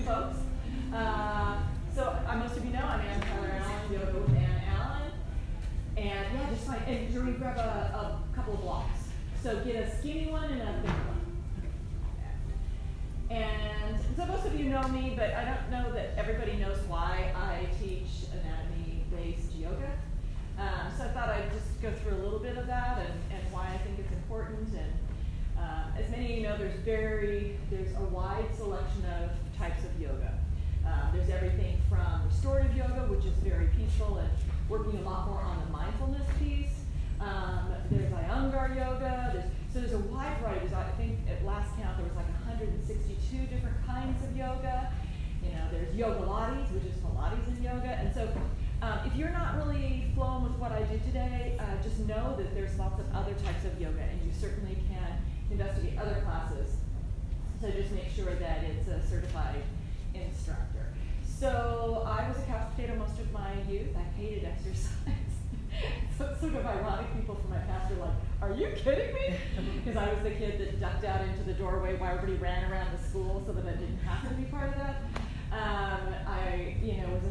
folks. So most of you know I'm Ann Tyler Allen, yoga with Ann Allen. And yeah, just fine. And you're going to grab a couple of blocks. So get a skinny one and a thick one. And so most of you know me, but I don't know that everybody knows why I teach anatomy-based yoga. So I thought I'd just go through a little bit of that and why I think it's important. And as many of you know, there's a wide selection of types of yoga. There's everything from restorative yoga, which is very peaceful and working a lot more on the mindfulness piece. There's Iyengar yoga. There's a wide variety. I think at last count there was like 162 different kinds of yoga. You know, there's yoga Pilates, which is Pilates in yoga. And so if you're not really flowing with what I do today, just know that there's lots of other types of yoga, and you certainly can investigate other classes. So just make sure that it's a certified instructor. So I was a couch potato most of my youth. I hated exercise. So it's sort of ironic. People from my past are like, "Are you kidding me?" Because I was the kid that ducked out into the doorway while everybody ran around the school, so that I didn't have to be part of that. I, was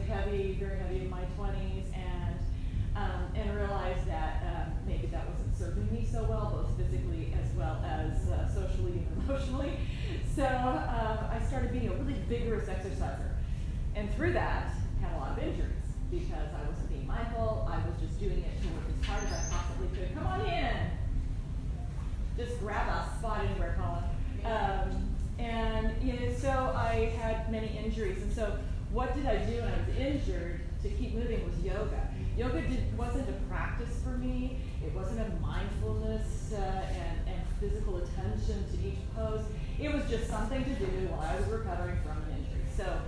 very heavy in my 20s, and realized that maybe that wasn't serving me so well, both physically as well as socially and emotionally. So I started being a really vigorous exerciser, and through that, had a lot of injuries because I wasn't being mindful. I was just doing it to work as hard as I possibly could. Come on in. Just grab a spot anywhere, Colin. So I had many injuries, and so what did I do when I was injured to keep moving was yoga. Yoga wasn't a practice for me. It wasn't a mindfulness and physical attention to each pose. It was just something to do while I was recovering from an injury. So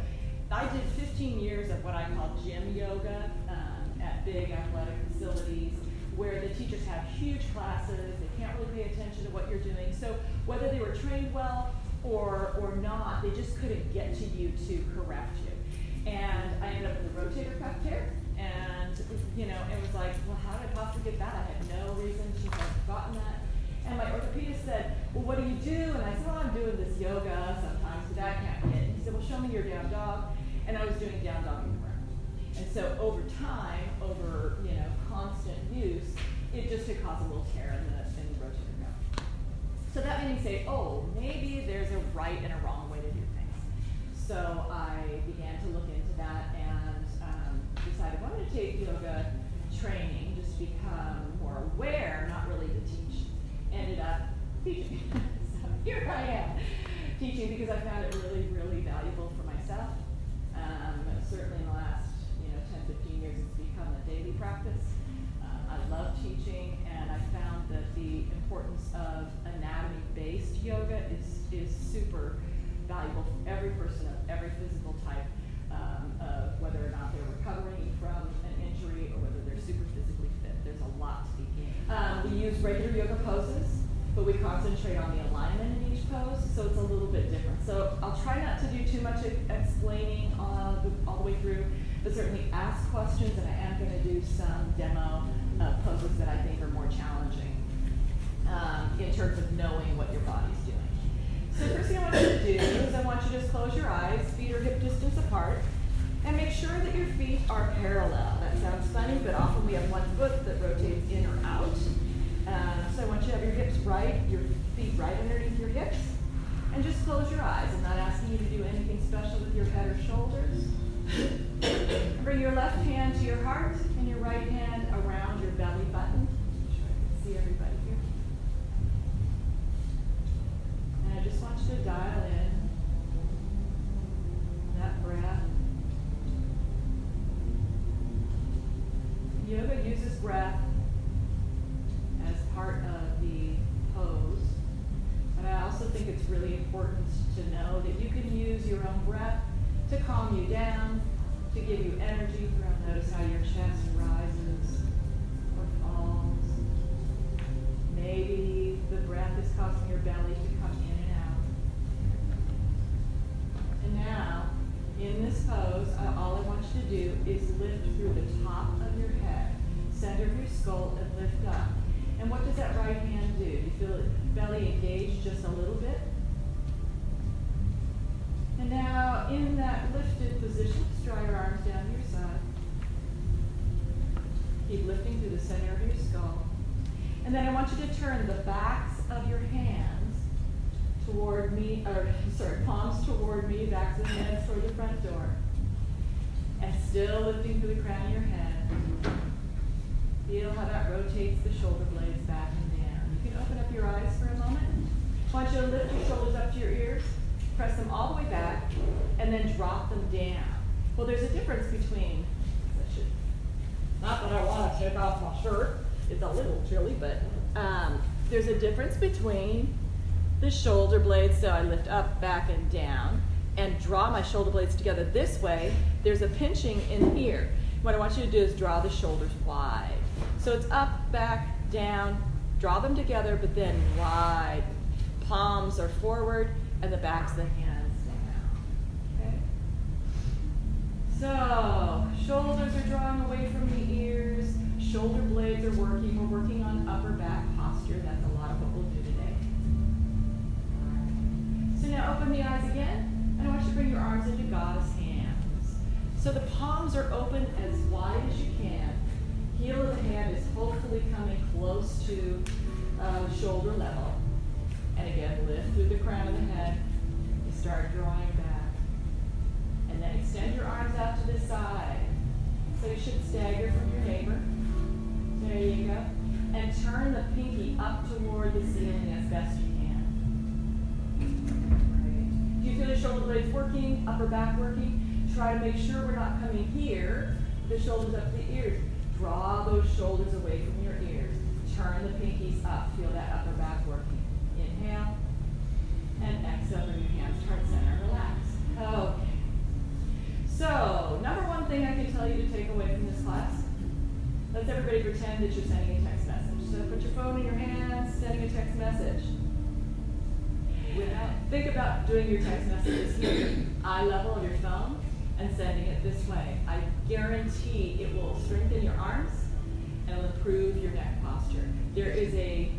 I did 15 years of what I call gym yoga at big athletic facilities where the teachers have huge classes. They can't really pay attention to what you're doing. So whether they were trained well or not, they just couldn't get to you to correct you. And I ended up with a rotator cuff tear. And, it was like, well, how did I possibly get that? I had no reason to have gotten that. And my orthopedist said, well, what do you do? And I said, well, I'm doing this yoga sometimes, but that can't be it. And he said, well, show me your down dog. And I was doing down dog in the ground. And so over time, constant use, it just could cause a little tear in the rotator cuff. So that made me say, oh, maybe there's a right and a wrong way to do things. So I began to look into that and decided I wanted to take yoga training just to become more aware, not really to teach. Ended up teaching. So here I am teaching because I found it really, really valuable for myself. Certainly in the last 10, 15 years it's become a daily practice. I love teaching, and I found that the importance of anatomy-based yoga is super valuable for every person of every physical type, of whether or not they're recovering from an injury or whether they're super physically fit. There's a lot to be gained. We use regular yoga poses, but we concentrate on the alignment in each pose, so it's a little bit different. So I'll try not to do too much explaining all the way through, but certainly ask questions, and I am going to do some demo poses that I think are more challenging in terms of knowing what your body's doing. So the first thing I want you to do is I want you to just close your eyes, feet are hip distance apart, and make sure that your feet are parallel. That sounds funny, but often we have one foot that rotates in or out. So I want you to have your hips right, your feet right underneath your hips, and just close your eyes. I'm not asking you to do anything special with your head or shoulders. Bring your left hand to your heart and your right hand around your belly button. I'm sure I can see everybody here. And I just want you to dial in that breath. Yoga uses breath as part of the pose, but I also think it's really important to know that you can use your own breath to calm you down, to give you energy throughout. Notice how your chest rises or falls. Maybe the breath is causing your belly to come in and out. And now, in this pose, all I want you to do is lift through the top of your head, center of your skull, and lift up. And what does that right hand do? Do you feel it belly engaged just a little bit? And now So in that lifted position, just draw your arms down to your side. Keep lifting through the center of your skull. And then I want you to turn the backs of your hands toward me, palms toward me, backs of the hands toward the front door. And still lifting through the crown of your head. Feel how that rotates the shoulder blades back and down. You can open up your eyes for a moment. I want you to lift your shoulders up to your ears, press them all the way back, and then drop them down. Well, there's a difference between, not that I want to take off my shirt, it's a little chilly, but there's a difference between the shoulder blades, so I lift up, back, and down, and draw my shoulder blades together this way. There's a pinching in here. What I want you to do is draw the shoulders wide. So it's up, back, down, draw them together, but then wide. Palms are forward, and the backs of the hands down. Okay? So, shoulders are drawing away from the ears. Shoulder blades are working. We're working on upper back posture. That's a lot of what we'll do today. All right. So now open the eyes again, and I want you to bring your arms into Goddess hands. So the palms are open as wide as you can. Heel of the hand is hopefully coming close to shoulder level. And again, lift through the crown of the head. You start drawing back. And then extend your arms out to the side. So you should stagger from your neighbor. There you go. And turn the pinky up toward the ceiling as best you can. Great. Do you feel the shoulder blades working, upper back working? Try to make sure we're not coming here, the shoulders up to the ears. Draw those shoulders away from your ears. Turn the pinkies up. Feel that upper back working. Inhale. And exhale, bring your hands to heart center. Relax. Okay. So, number one thing I can tell you to take away from this class, let's everybody pretend that you're sending a text message. So put your phone in your hands, sending a text message. Think about doing your text messages here, eye level of your phone, and sending it this way. I guarantee it will strengthen your arms and it'll improve your neck posture. There is a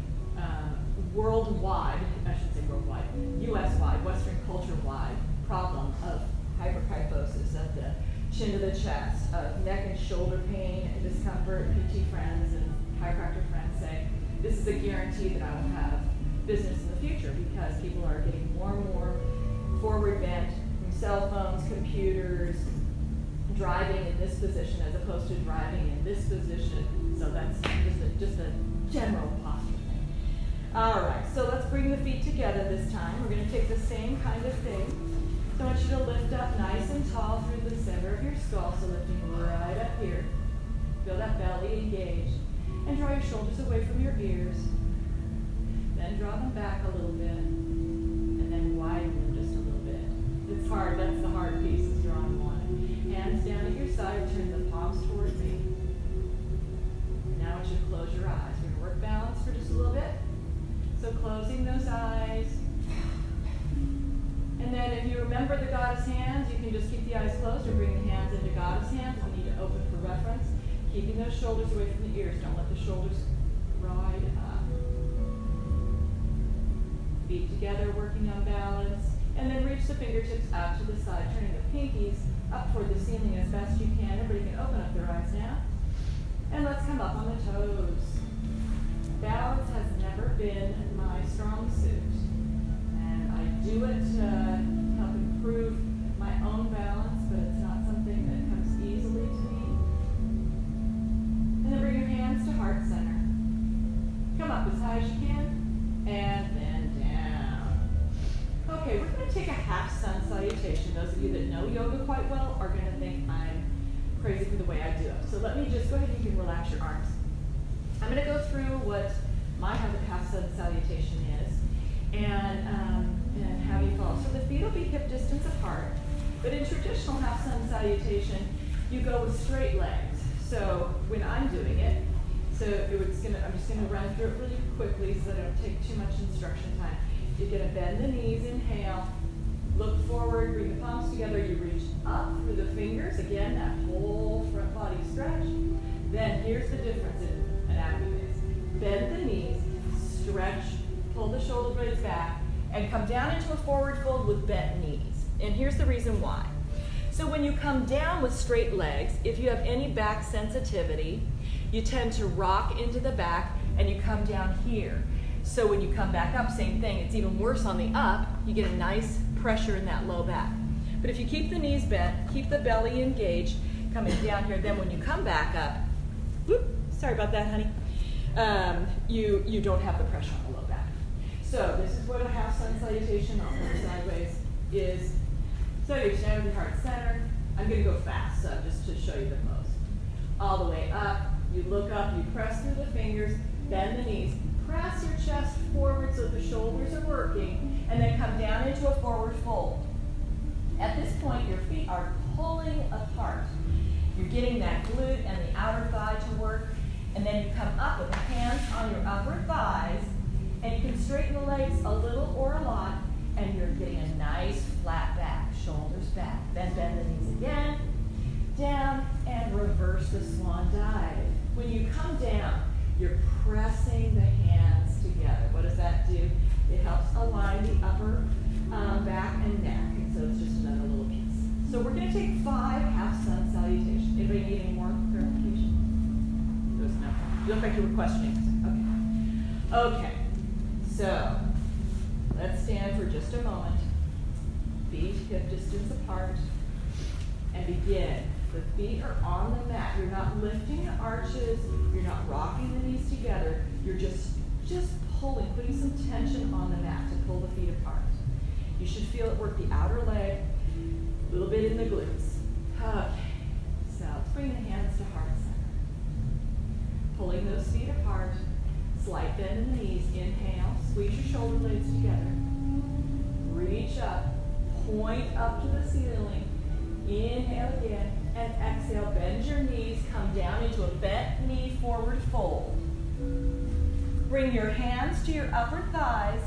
worldwide, I should say worldwide, US-wide, Western culture-wide problem of hyperkyphosis of the chin to the chest, of neck and shoulder pain and discomfort. PT friends and chiropractor friends say, this is a guarantee that I will have business in the future because people are getting more and more forward bent from cell phones, computers, driving in this position as opposed to driving in this position. So that's just a general posture thing. All right, so let's bring the feet together this time. We're going to take the same kind of thing. So I want you to lift up nice and tall through the center of your skull, so lifting right up here. Feel that belly engage. And draw your shoulders away from your ears. Then draw them back a little bit. And then widen them just a little bit. It's hard, that's the hard piece, is drawing one. Hands down at your side, turn the palms towards me. And now I want you to close your eyes. We're going to work balance for just a little bit. So closing those eyes. And then if you remember the Goddess hands, you can just keep the eyes closed or bring the hands into Goddess hands if you need to open for reference. Keeping those shoulders away from the ears. Don't let the shoulders ride up. Feet together, working on balance. And then reach the fingertips out to the side, turning the pinkies up toward the ceiling as best you can. Everybody can open up their eyes now. And let's come up on the toes. Balance has never been my strong suit. And I do it to help improve my own balance, but it's not something that comes easily to me. And then bring your hands to heart center. Come up as high as you can, and then down. Okay, we're going to take a half sun salutation. Those of you that know yoga quite well are going to think I'm crazy for the way I do it. So let me just go ahead and you can relax your arms. I'm going to go through what my half sun salutation is and have you follow. So the feet will be hip distance apart, but in traditional half sun salutation, you go with straight legs. So when I'm doing it, I'm just going to run through it really quickly so that I don't take too much instruction time. You're going to bend the knees, inhale, look forward, bring the palms together, you reach up through the fingers, again, that whole front body stretch. Then here's the difference in anatomy base. Bend the knees, stretch, pull the shoulder blades back, and come down into a forward fold with bent knees. And here's the reason why. So when you come down with straight legs, if you have any back sensitivity, you tend to rock into the back and you come down here. So when you come back up, same thing. It's even worse on the up. You get a nice pressure in that low back. But if you keep the knees bent, keep the belly engaged, coming down here, then when you come back up, whoop, sorry about that, honey, you don't have the pressure on the low back. So this is what a half sun salutation, I'll turn sideways, is. So you're standing with your heart center. I'm going to go fast, so just to show you the pose. All the way up, you look up, you press through the fingers, bend the knees, press your chest forward so the shoulders are working, and then come down into a forward fold. At this point, your feet are pulling apart. You're getting that glute and the outer thigh to work, and then you come up with the hands on your upper thighs, and you can straighten the legs a little or a lot, and you're getting a nice flat back, shoulders back. Then bend the knees again, down, and reverse the swan dive. When you come down, you're pressing the hands together. What does that do? It helps align the upper back and neck, and so it's just another little piece. So we're going to take 5 half sun salutations. Anybody need any more clarification? There's no. You look like you were questioning. Okay. So let's stand for just a moment. Feet hip distance apart, and begin. The feet are on the mat. You're not lifting the arches. You're not rocking the knees together. You're just pulling, putting some tension on the mat to pull the feet apart. You should feel it work the outer leg, a little bit in the glutes. Okay, so let's bring the hands to heart center. Pulling those feet apart, slight bend in the knees. Inhale, squeeze your shoulder blades together. Reach up, point up to the ceiling. Inhale again, and exhale, bend your knees, come down into a bent knee forward fold. Bring your hands to your upper thighs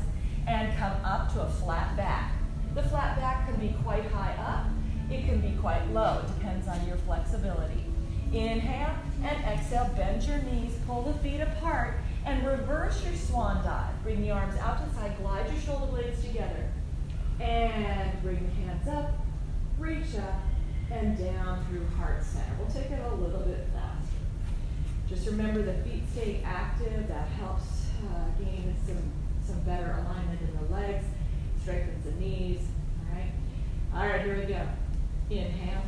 and come up to a flat back. The flat back can be quite high up, it can be quite low, it depends on your flexibility. Inhale and exhale, bend your knees, pull the feet apart, and reverse your swan dive. Bring the arms out to the side, glide your shoulder blades together, and bring the hands up, reach up, and down through heart center. We'll take it a little bit faster. Just remember the feet stay active. That helps gain some better alignment in the legs, strengthens the knees. All right, here we go. Inhale.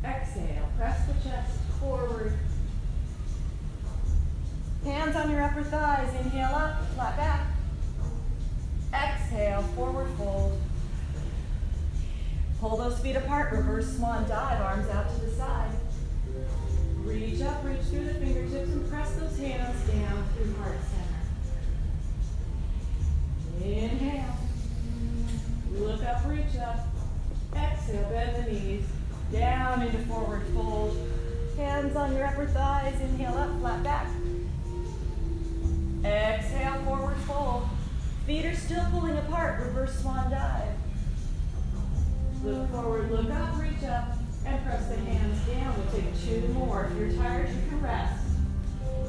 Exhale, press the chest forward. Hands on your upper thighs. Inhale up, flat back. Exhale, forward fold. Pull those feet apart, reverse swan dive, arms out to the side. Reach up, reach through the fingertips, and press those hands down through heart center. Inhale. Look up, reach up. Exhale, bend the knees. Down into forward fold. Hands on your upper thighs. Inhale up, flat back. Exhale, forward fold. Feet are still pulling apart, reverse swan dive. Look forward, look up, reach up, and press the hands down. We'll take 2 more. If you're tired, you can rest.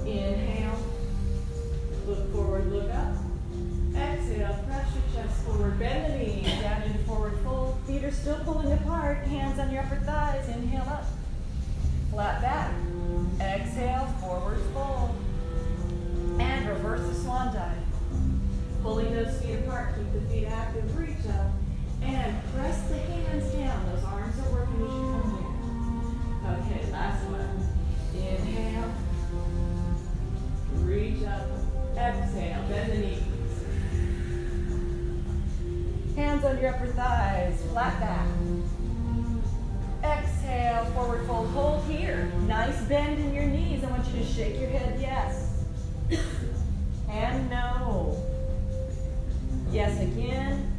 Inhale. Look forward, look up. Exhale, press your chest forward, bend the knees, down into forward fold. Feet are still pulling apart, hands on your upper thighs. Inhale up, flat back. Exhale, forward fold. And reverse the swan dive. Pulling those feet apart, keep the feet active, reach up. And press the hands down. Those arms are working as you come here. Okay, last one. Inhale. Reach up. Exhale. Bend the knees. Hands on your upper thighs. Flat back. Exhale. Forward fold. Hold here. Nice bend in your knees. I want you to shake your head yes. And no. Yes again.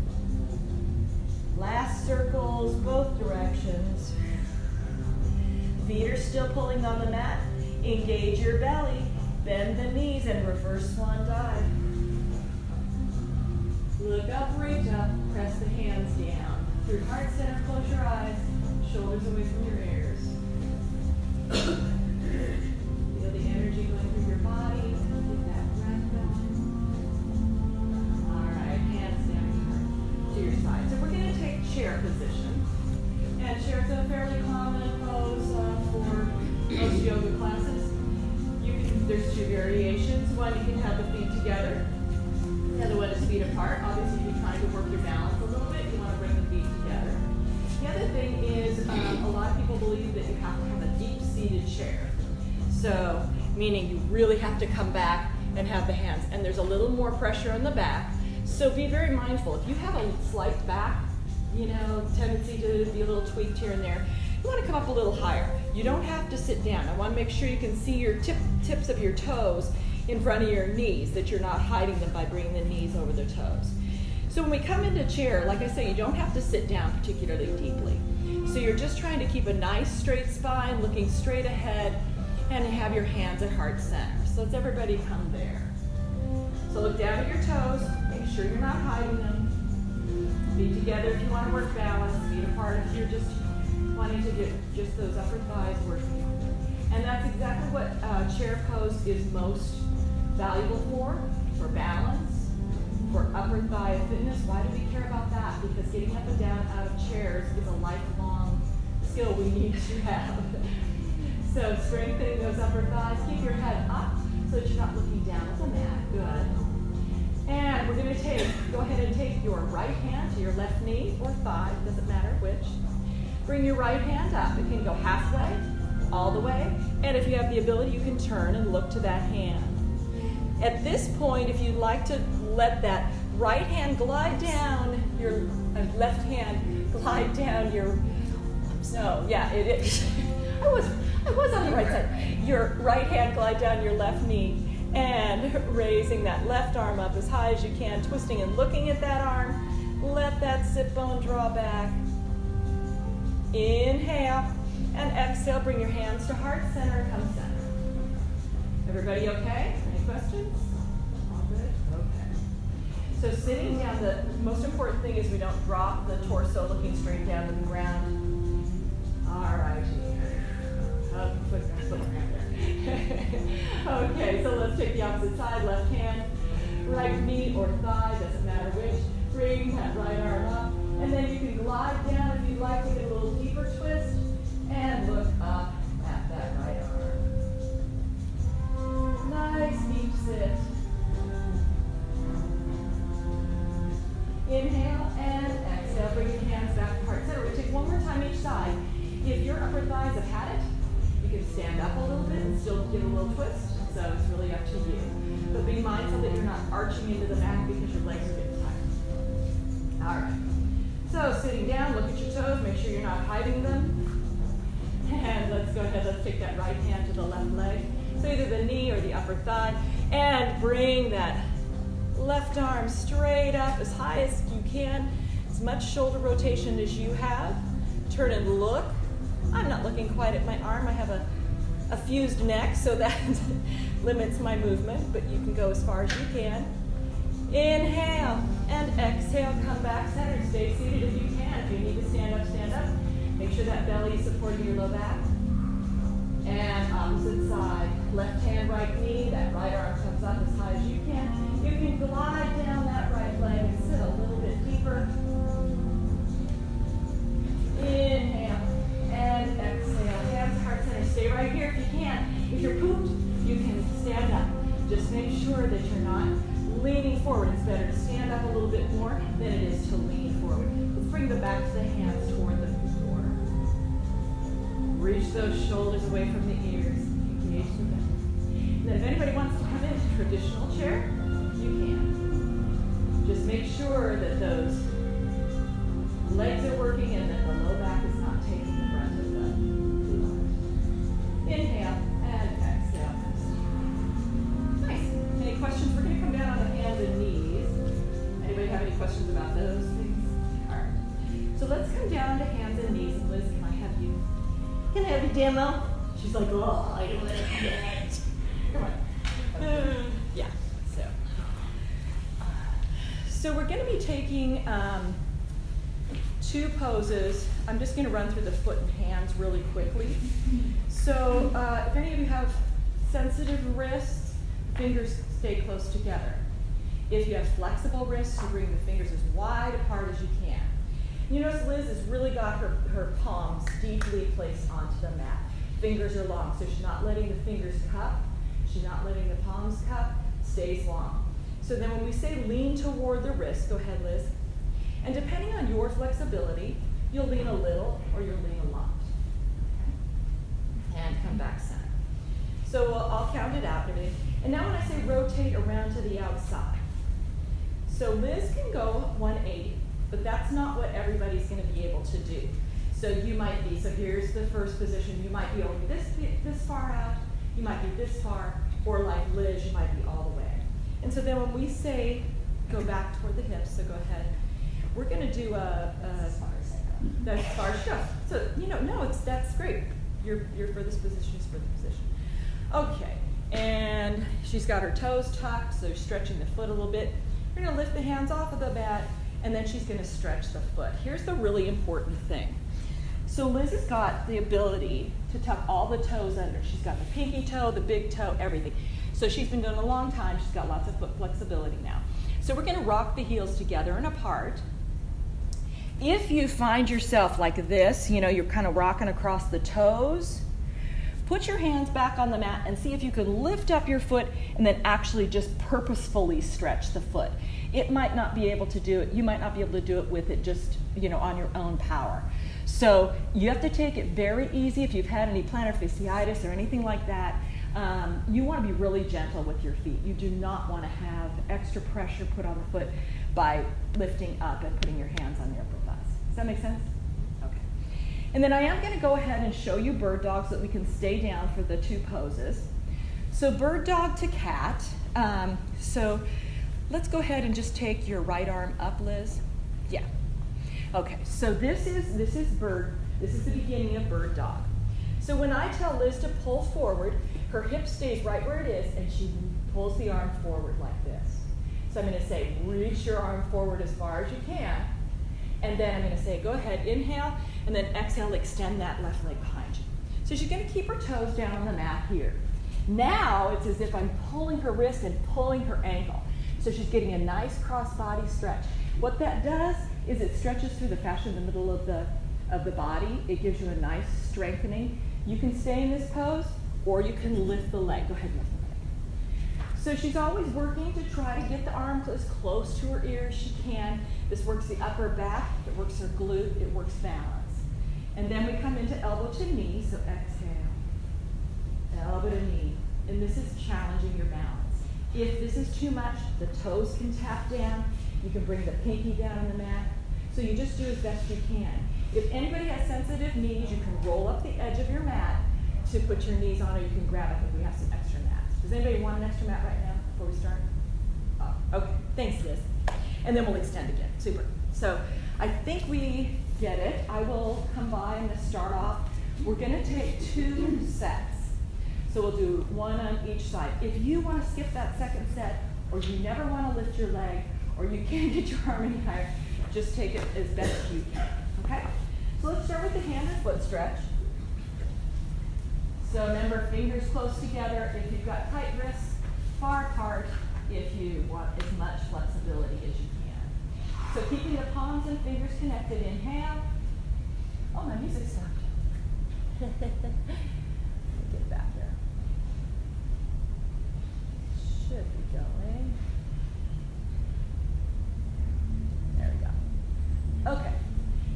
Last circles, both directions. Feet are still pulling on the mat. Engage your belly. Bend the knees and reverse swan dive. Look up, reach up. Press the hands down. Through heart center, close your eyes. Shoulders away from your ears. Feel the energy going through your body. Get that breath going. All right, hands down. 2 so we're going to take chair position. And chair is a fairly common pose for most yoga classes. There's two variations. One, you can have the feet together. The other one is feet apart. Obviously, if you're trying to work your balance a little bit, you want to bring the feet together. The other thing is a lot of people believe that you have to have a deep-seated chair. So, meaning you really have to come back and have the hands. And there's a little more pressure on the back. So be very mindful. If you have a slight back, tendency to be a little tweaked here and there, you want to come up a little higher. You don't have to sit down. I want to make sure you can see your tips of your toes in front of your knees, that you're not hiding them by bringing the knees over the toes. So when we come into chair, like I say, you don't have to sit down particularly deeply. So you're just trying to keep a nice straight spine, looking straight ahead, and have your hands at heart center. So let's everybody come there. So look down at your toes, make sure you're not hiding them. Feet together if you want to work balance, feet apart if you're just wanting to get just those upper thighs working. And that's exactly what chair pose is most valuable for balance, for upper thigh fitness. Why do we care about that? Because getting up and down out of chairs is a lifelong skill we need to have. So strengthening those upper thighs, keep your head up so that you're not looking down at the mat. Good. And we're going to go ahead and take your right hand to your left knee or thigh, doesn't matter which. Bring your right hand up. It can go halfway, all the way, and if you have the ability, you can turn and look to that hand. At this point, if you'd like to let that right hand glide down, your left hand glide down your, no, yeah, it is. I was on the right side. Your right hand glide down your left knee and raising that left arm up as high as you can, twisting and looking at that arm. Let that sit bone draw back. Inhale and exhale. Bring your hands to heart center and come center. Everybody okay? Any questions? All good? Okay. So sitting down, the most important thing is we don't drop the torso looking straight down to the ground. All right. Okay, so let's take the opposite side, left hand, right knee or thigh, doesn't matter which. Bring that right arm up, and then you can glide down if you'd like to get a little deeper twist, and look up at that right arm. Nice deep sit. Inhale and exhale. Bring your hands back to heart center. We'll take one more time each side. If your upper thighs have had it, you can stand up a little bit and still give a little twist, so it's really up to you. But be mindful that you're not arching into the back because your legs are getting tired. All right. So sitting down, look at your toes, make sure you're not hiding them. And let's go ahead, let's take that right hand to the left leg. So either the knee or the upper thigh, and bring that left arm straight up as high as you can, as much shoulder rotation as you have. Turn and look. I'm not looking quite at my arm. I have a fused neck, so that limits my movement, but you can go as far as you can. Inhale and exhale, come back center. Stay seated if you can. If you need to stand up, stand up. Make sure that belly is supporting your low back. And opposite side, left hand, right knee. That right arm comes up as high as you can. You can glide down that right leg and sit a little bit deeper. Inhale and exhale. Hands heart center. Stay right here if you can. If you're pooped, you can stand up. Just make sure that you're not leaning forward. It's better to stand up a little bit more than it is to lean forward. Let's bring the back of the hands toward the floor. Reach those shoulders away from the ears. Engage the back. And then if anybody wants to come into traditional chair, you can. Just make sure that those legs are working and that the low back is not taking the brunt of the load. Inhale and exhale. Nice. Any questions? We're going to come down on the hands and knees. Anybody have any questions about those things? All right. So let's come down to hands and knees. And Liz, can I have you demo? She's like, oh, I don't want to do it. Come on. Yeah. So we're going to be taking two poses. I'm just going to run through the foot and hands really quickly. So if any of you have sensitive wrists, fingers stay close together. If you have flexible wrists, you bring the fingers as wide apart as you can. You notice Liz has really got her palms deeply placed onto the mat. Fingers are long, so she's not letting the fingers cup. She's not letting the palms cup. Stays long. So then when we say lean toward the wrist, go ahead, Liz. And depending on your flexibility, you'll lean a little or you'll lean a lot. Okay. And come back center. So I'll count it out. And now when I say rotate around to the outside. So Liz can go 180, but that's not what everybody's going to be able to do. So you might be, so here's the first position, you might be only this far out, you might be this far, or like Liz, you might be all the way. And so then when we say go back toward the hips, so go ahead, we're going to do as far as I go. As far as go. So, that's great. Your furthest position is furthest position. Okay, and she's got her toes tucked, so stretching the foot a little bit. We're going to lift the hands off of the mat, and then she's going to stretch the foot. Here's the really important thing. So Liz has got the ability to tuck all the toes under. She's got the pinky toe, the big toe, everything. So she's been doing it a long time. She's got lots of foot flexibility now. So we're going to rock the heels together and apart. If you find yourself like this, you're kind of rocking across the toes, put your hands back on the mat and see if you can lift up your foot and then actually just purposefully stretch the foot. It might not be able to do it. You might not be able to do it with it just, on your own power. So you have to take it very easy. If you've had any plantar fasciitis or anything like that, you want to be really gentle with your feet. You do not want to have extra pressure put on the foot by lifting up and putting your hands on the upper thighs. Does that make sense? Okay. And then I am going to go ahead and show you bird dog so that we can stay down for the two poses. So bird dog to cat. So let's go ahead and just take your right arm up, Liz. Yeah. Okay, so this is the beginning of bird dog. So when I tell Liz to pull forward, her hip stays right where it is, and she pulls the arm forward like this. So I'm going to say, reach your arm forward as far as you can, and then I'm going to say, go ahead, inhale, and then exhale, extend that left leg behind you. So she's going to keep her toes down on the mat here. Now it's as if I'm pulling her wrist and pulling her ankle. So she's getting a nice cross-body stretch. What that does is it stretches through the fascia in the middle of the body. It gives you a nice strengthening. You can stay in this pose, or you can lift the leg. Go ahead and lift the leg. So she's always working to try to get the arm as close to her ear as she can. This works the upper back, it works her glute, it works balance. And then we come into elbow to knee, so exhale, elbow to knee. And this is challenging your balance. If this is too much, the toes can tap down. You can bring the pinky down on the mat. So you just do as best you can. If anybody has sensitive knees, you can roll up the edge of your mat to put your knees on, or you can grab, I think we have some extra mats. Does anybody want an extra mat right now before we start? Oh, okay, thanks Liz. And then we'll extend again, super. So I think we get it. I will come by and start off. We're gonna take 2 sets. So we'll do 1 on each side. If you wanna skip that second set, or you never wanna lift your leg, or you can't get your arm any higher, just take it as best you can, okay? So let's start with the hand and foot stretch. So remember, fingers close together. If you've got tight wrists, far apart if you want as much flexibility as you can. So keeping the palms and fingers connected, inhale. Oh, my music stopped. Let me get back there. Should be going. There we go. Okay.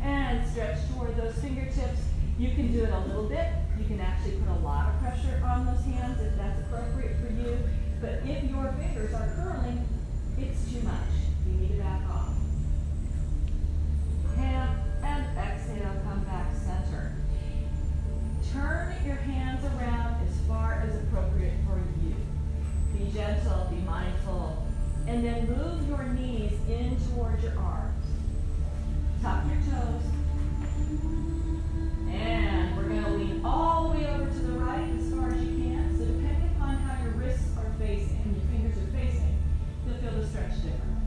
And stretch toward those fingertips. You can do it a little bit. You can actually put a lot of pressure on those hands if that's appropriate for you. But if your fingers are curling, it's too much. You need to back off. Inhale and exhale, come back center. Turn your hands around as far as appropriate for you. Be gentle, be mindful, and then move your knees in towards your arms. Tuck your toes. And we're going to lean all the way over to the right as far as you can. So depending upon how your wrists are facing and your fingers are facing, you'll feel the stretch different.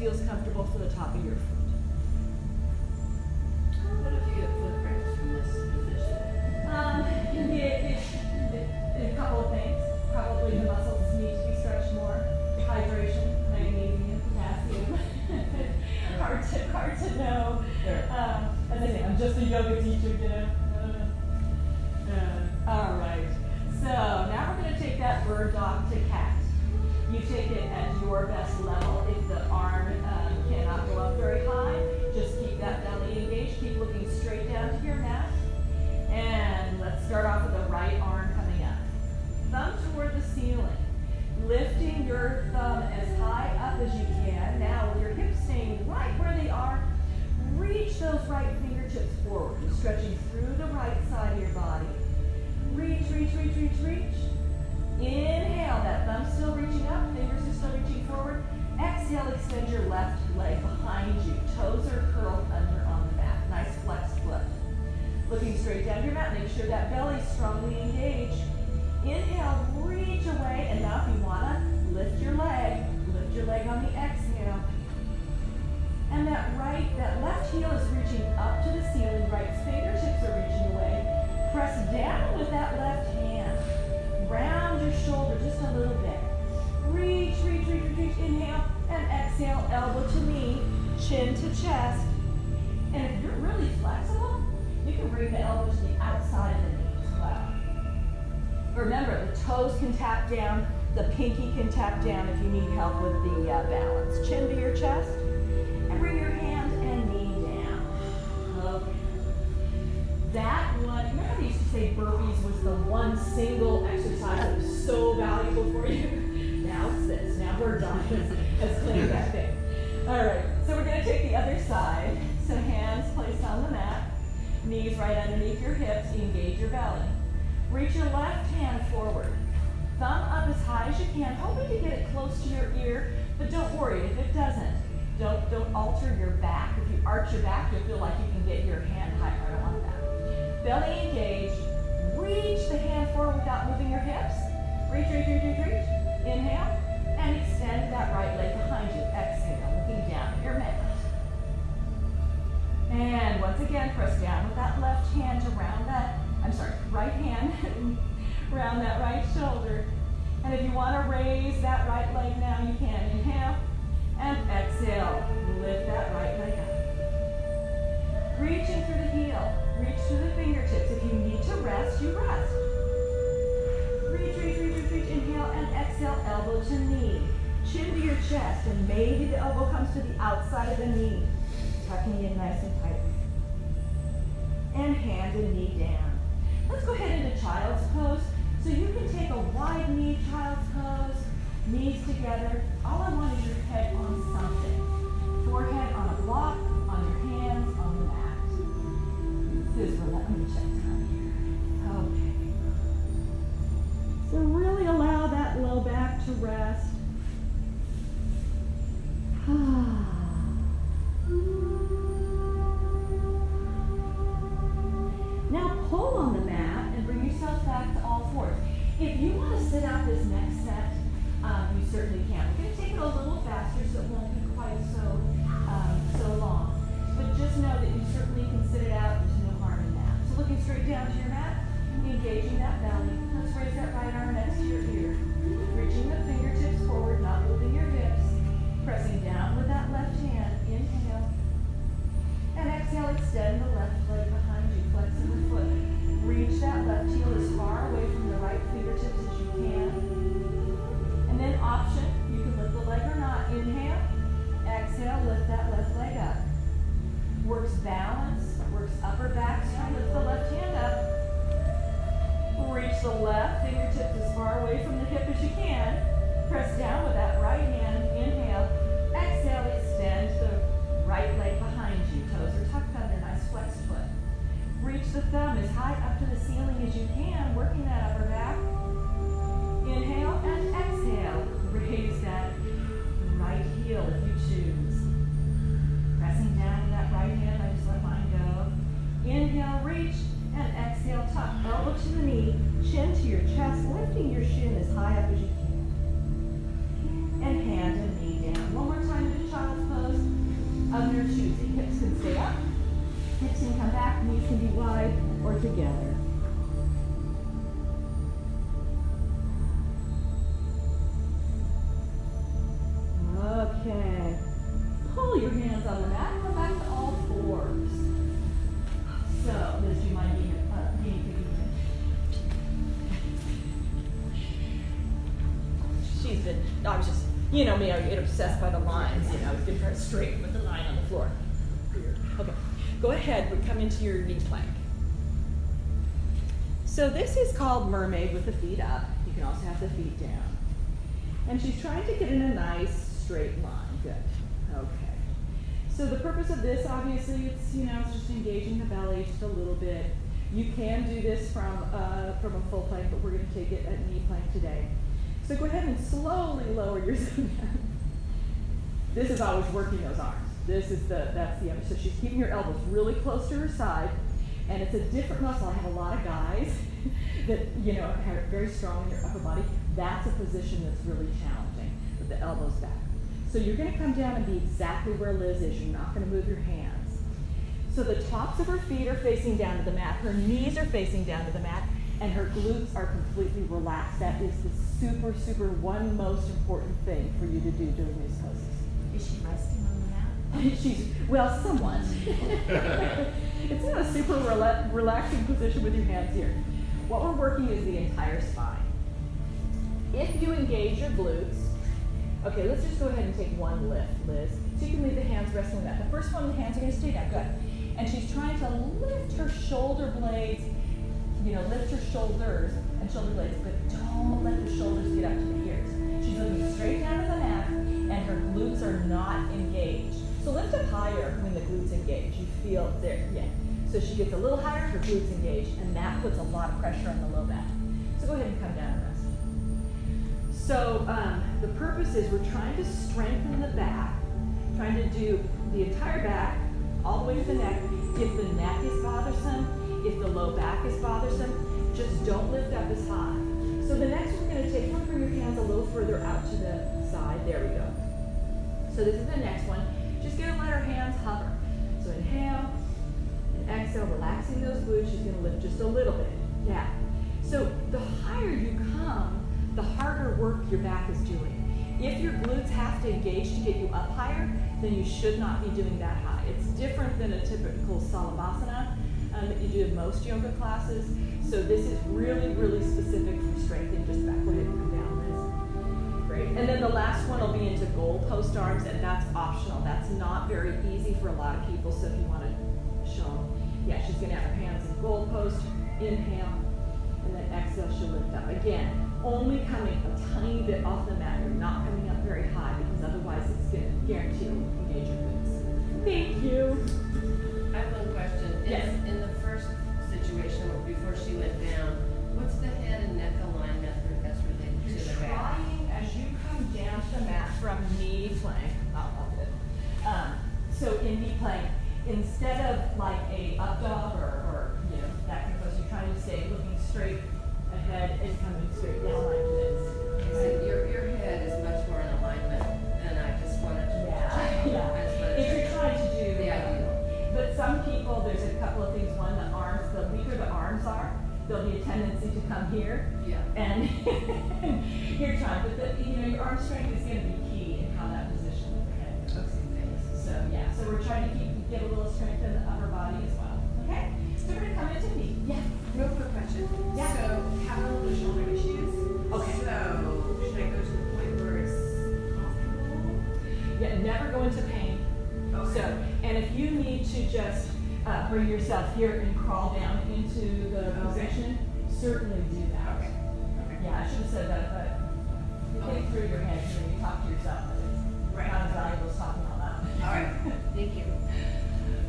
feels comfortable for the top of your foot. What if you get foot cramps from this position? A couple of things. Probably the muscles need to be stretched more. Hydration, magnesium, potassium. hard to know. As I say, I'm just a yoga teacher, you know. All right. So now we're going to take that bird dog to cat. You take it at your best level. If the arm cannot go up very high, just keep that belly engaged. Keep looking straight down to your mat. And let's start off with the right arm coming up. Thumb toward the ceiling. Lifting your thumb as high up as you can. Now with your hips staying right where they are, reach those right fingertips forward. You're stretching through the right side of your body. Reach, reach, reach, reach, reach. Inhale, that thumb still reaching up, fingers are still reaching forward. Exhale, extend your left leg behind you. Toes are curled under on the mat. Nice flexed foot. Looking straight down your mat, make sure that belly's strongly engaged. Inhale, reach away, and now if you wanna, lift your leg on the exhale. And that left heel is reaching up to the ceiling, right fingertips are reaching away. Press down with that left hand. Round your shoulder just a little bit. Reach, reach, reach, reach, reach. Inhale and exhale, elbow to knee, chin to chest. And if you're really flexible, you can bring the elbow to the outside of the knee as well. Remember, the toes can tap down, the pinky can tap down if you need help with the balance. Chin to your chest, and bring your hand and knee down. Okay. That one, remember I used to say burpees was the one single exercise that was so valuable for you? Now it's this. Now we're done. Let's clean that thing. All right, so we're going to take the other side. So hands placed on the mat, knees right underneath your hips, engage your belly. Reach your left hand forward. Thumb up as high as you can, hoping to get it close to your ear, but don't worry if it doesn't. Don't alter your back. If you arch your back, you'll feel like you can get your hand higher. I don't want that. Belly engaged. Reach the hand forward without moving your hips. Reach, reach, reach, reach, reach. Inhale, and extend that right leg behind you. Exhale, looking down at your mat. And once again, press down with that left hand to round that, right hand, round that right shoulder. And if you want to raise that right leg now, you can. Inhale, and exhale. Lift that right leg up. Reaching through the heel. Reach through the fingertips. If you need to rest, you rest. Reach, reach, reach, reach, reach. Inhale and exhale, elbow to knee. Chin to your chest, and maybe the elbow comes to the outside of the knee. Tucking in nice and tight. And hand and knee down. Let's go ahead into child's pose. So you can take a wide knee child's pose, knees together. All I want is your head on something. Forehead on a block, on your hands, on the mat. This is for, let me check time here. Okay. So really allow that low back to rest. Now pull on the mat and bring yourself back to all fours. If you want to sit out this next set, you certainly can. We're going to take it a little faster so it won't be quite so long. But just know that you certainly can sit it out. There's no harm in that. So looking straight down to your mat, engaging that belly. Let's raise that right arm next to your ear. Reaching the fingertips forward, not moving your hips. Pressing down with that left hand. Inhale. And exhale, extend the left leg behind you, flexing the foot. Reach that left heel as far away from the right fingertips as you can. And then option, you can lift the leg or not. Inhale, exhale, lift that left leg up. Works balance, works upper back strength. Lift the left hand up. Reach the left fingertips as far away from the hip as you can. Press down with that right hand. Inhale, exhale, extend the right leg behind you. Toes are tucked under, nice flexed foot. Reach the thumb as high up to the ceiling as you can, working that upper back. Inhale and exhale. Raise that right heel if you choose. Pressing down with that right hand, I just let mine go. Inhale, reach, and exhale, tuck. Elbow to the knee, chin to your chest, lifting your shin as high up as you can. And hand and knee down. One more time to child's pose. even, I was just, you know me, I get obsessed by the lines, you know, I was getting her straight with the line on the floor. Weird. Okay, go ahead, we come into your knee plank. So this is called Mermaid with the feet up. You can also have the feet down. And she's trying to get in a nice straight line. Good. Okay. So the purpose of this, obviously, it's, you know, it's just engaging the belly just a little bit. You can do this from a full plank, but we're going to take it at knee plank today. So go ahead and slowly lower yourself down. This is always working those arms. That's the other. So she's keeping her elbows really close to her side, and it's a different muscle. I have a lot of guys that, you know, are very strong in their upper body. That's a position that's really challenging, with the elbows back. So you're going to come down and be exactly where Liz is. You're not going to move your hands. So the tops of her feet are facing down to the mat. Her knees are facing down to the mat, and her glutes are completely relaxed. That is the super, super one most important thing for you to do during these poses. Is she resting on the mat? She's, well, somewhat. It's not a super relaxing position with your hands here. What we're working is the entire spine. If you engage your glutes, okay, let's just go ahead and take one lift, Liz. So you can leave the hands resting on that. The first one, the hands are going to stay down, good. And she's trying to lift her shoulder blades, you know, lift her shoulders and shoulder blades, but don't let the shoulders get up to the ears. She's looking straight down to the mat, and her glutes are not engaged. So lift up higher when the glutes engage. You feel there, yeah. So she gets a little higher, her glutes engage, and that puts a lot of pressure on the low back. So go ahead and come down and rest. So the purpose is we're trying to strengthen the back, trying to do the entire back, all the way to the neck. If the neck is bothersome, if the low back is bothersome, just don't lift up as high. So the next we're going to take, bring your hands a little further out to the side. There we go. So this is the next one. Just going to let her hands hover. So inhale and exhale, relaxing those glutes. She's going to lift just a little bit. Yeah. So the higher you come, the harder work your back is doing. If your glutes have to engage to get you up higher, then you should not be doing that high. It's different than a typical Salavasana that you do in most yoga classes. So this is really, really specific for strengthening just back. Go ahead and come down, Liz. Great. And then the last one will be into Goalpost Arms, and that's optional. That's not very easy for a lot of people, so if you want to show them. Yeah, she's going to have her hands in goalpost, inhale, and then exhale, she'll lift up. Again, only coming a tiny bit off the mat. You're not coming up very high, because otherwise it's going to guarantee to engage your glutes. Thank you. I have one question. Yes. In the first situation, before she went down, what's the head and neck alignment as related to the back? Trying as you come down to the mat from knee plank. So in knee plank, instead of like a up dog or you know that kind of pose, you're trying to stay looking straight ahead and coming straight down like this. So your head is much more in alignment, and I just wanted to check. Yeah. If you're trying to do the ideal. But some people, there's a couple of things. One, the arms, the weaker the arms are, there'll be a tendency to come here. Yeah. And you're trying, but you know, your arm strength is going to be key in how that position with your head goes. So yeah, so we're trying to get a little strength in the upper body as well. Okay? So we're going to come into knee. Yeah. Real quick question. Yeah. So, having a little shoulder issues. Okay. So, should I go to the point where it's comfortable? Yeah, never go into pain. Okay. So, and if you need to just bring yourself here and crawl down into the position, certainly do that. Okay. Okay. Yeah, I should have said that, but you think through your head when you talk to yourself, but it's Right. not as valuable as talking out loud. All right. Thank you.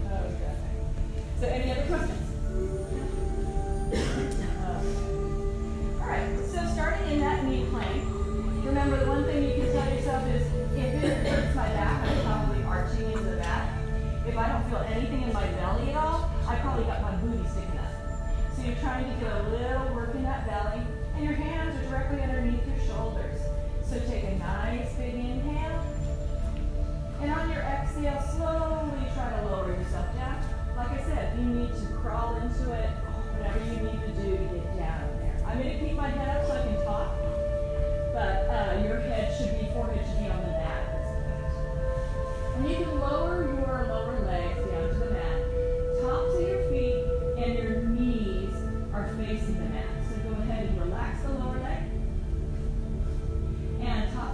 Oh, God. So any other questions? All right, so starting in that knee plank, remember the one thing you can tell yourself is, if it hurts my back, I'm probably arching into the back. If I don't feel anything in my belly at all, I probably got my booty sticking up. So you're trying to get a little work in that belly, and your hands are directly underneath your shoulders. So take a nice big inhale, and on your exhale, slowly try to lower yourself down. Like I said, if you need to crawl into it, whatever you need to do to get down there. I'm going to keep my head up so I can talk, but your forehead should be on the mat. And you can lower your lower legs down to the mat. Tops of your feet and your knees are facing the mat. So go ahead and relax the lower leg. And tops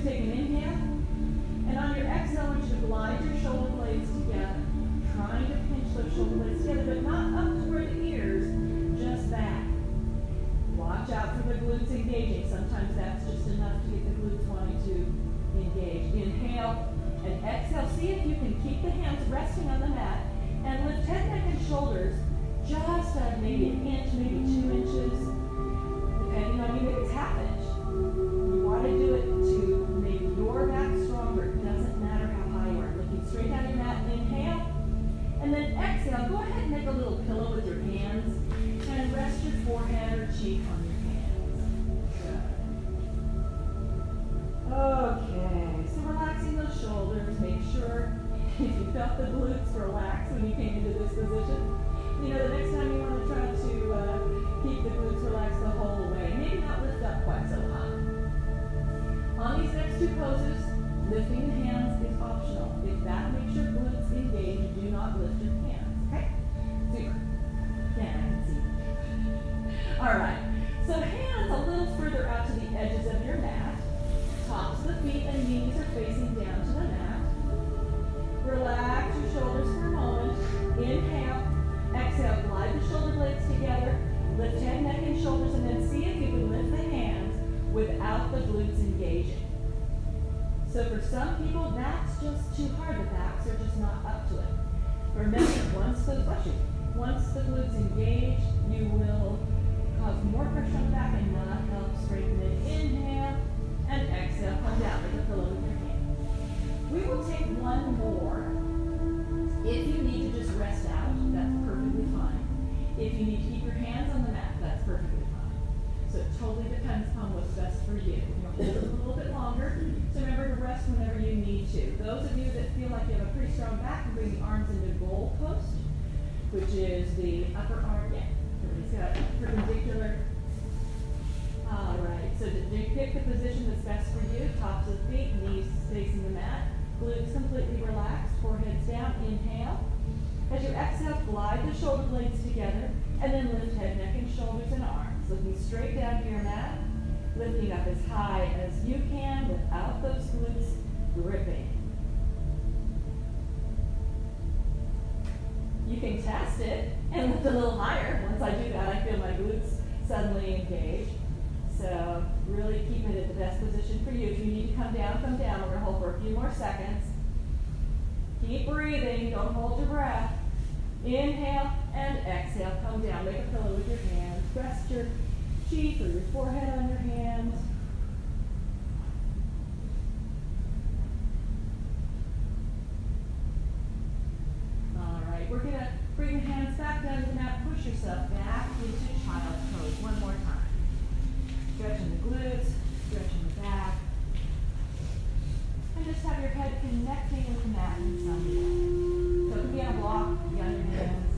take an inhale, and on your exhale, I want you to glide your shoulder blades together, trying to pinch those shoulder blades together, but not up toward the ears, just back. Watch out for the glutes engaging. Sometimes that's just enough to get the glutes wanting to engage. Inhale and exhale. See if you can keep the hands resting on the mat and lift head, neck, and shoulders just maybe an inch, maybe 2 inches, depending on you, maybe it's half inch. You want to do it to make your back stronger. It doesn't matter how high you are. Looking straight down your mat, inhale, and then exhale. Go ahead and make a little pillow with your hands and rest your forehead or cheek on your hands. Good. Okay, so relaxing those shoulders. Make sure if you felt the glutes relax when you came into this position, you know, the next time you want to try to keep the glutes relaxed the whole way. Maybe not lift up quite so high. On these next two poses, lifting the hands is optional. If that makes your glutes engage, do not lift your hands. Okay? Super. Yeah, I can see. All right. So hands a little further out to the edges of your mat. Tops of the feet and knees are facing down to the mat. Relax your shoulders for a moment. Inhale. Exhale. Glide the shoulder blades together. Lift head, neck, and shoulders, and then see if you can lift the hands without the glutes engaging. So for some people, that's just too hard. The backs are just not up to it. Remember, once the glutes engage, you will cause more pressure on the back and not help straighten it. Inhale and exhale. Come down with a pillow with your hand. We will take one more. If you need to just rest out, that's perfectly fine. If you need to keep your hands on the mat, that's perfectly fine. So it totally depends upon what's best for you. You'll hold it a little bit longer, so remember to rest whenever you need to. Those of you that feel like you have a pretty strong back, can bring the arms into goalpost, which is the upper arm. Yeah, everybody's got perpendicular. All right, so you pick the position that's best for you. Tops of the feet, knees facing the mat, glutes completely relaxed, foreheads down. Inhale. As you exhale, glide the shoulder blades together, and then lift head, neck, and shoulders and arms. Looking straight down to your mat, lifting up as high as you can without those glutes gripping. You can test it and lift a little higher. Once I do that, I feel my glutes suddenly engage. So really keep it at the best position for you. If you need to come down, come down. We're going to hold for a few more seconds. Keep breathing. Don't hold your breath. Inhale and exhale. Come down. Make a pillow with your hands. Rest your cheek or your forehead on your hands. All right. We're going to bring the hands back down to the mat. Push yourself back into child's pose one more time. Stretching the glutes, stretching the back. And just have your head connecting with the mat in some way. So it can be on a block, it can be on your hands.